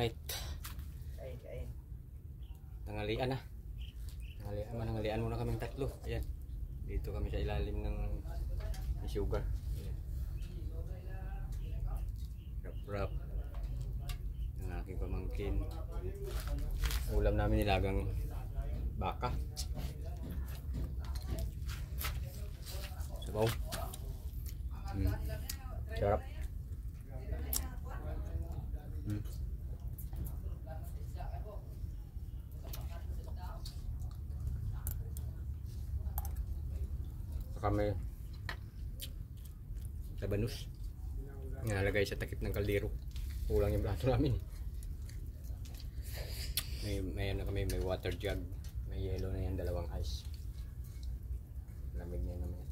Alright. Tanghalian na. Tanghalian muna kaming tatlo. Ayan. Dito kami sa ilalim ng sugar. Ayan. Rap-rap. Ang aking pamangkin. Ulam namin nilagang baka. Sabaw. Sarap. Kami labanus nalagay sa takip ng kaldero. Kulang yung plato namin. May ano kami, may water jug, may yellow na yan, 2 ice. Lamig niya naman.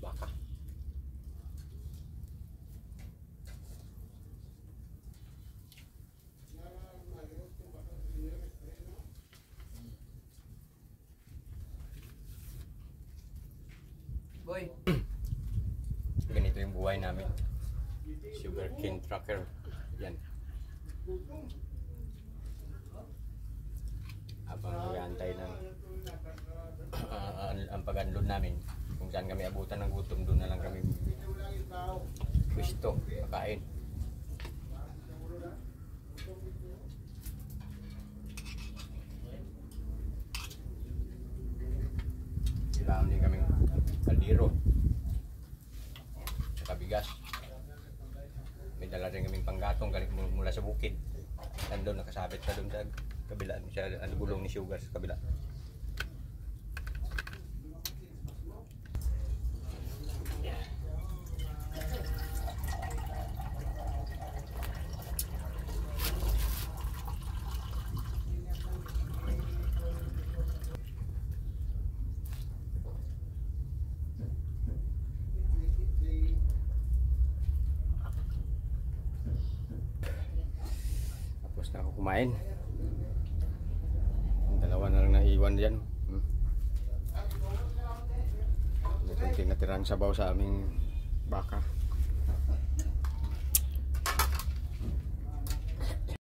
Baka. Boy. Ganito yung buhay namin. Sugarcane trucker. Yan. Habang nag-aantay ng ang pag-unload namin, kung saan kami abutan ng gutom, doon na lang kami gusto makain. Kailangan din kaming kaldero saka bigas. May dala rin kaming panggatong galing mula sa bukid. Nandun, nakasabit pa doon sa kabila, sa gulong ni Sugar sa kabila. Tapos na ako kumain. Yung 2 na lang naiwan dyan. May kunting natirang sabaw sa aming baka.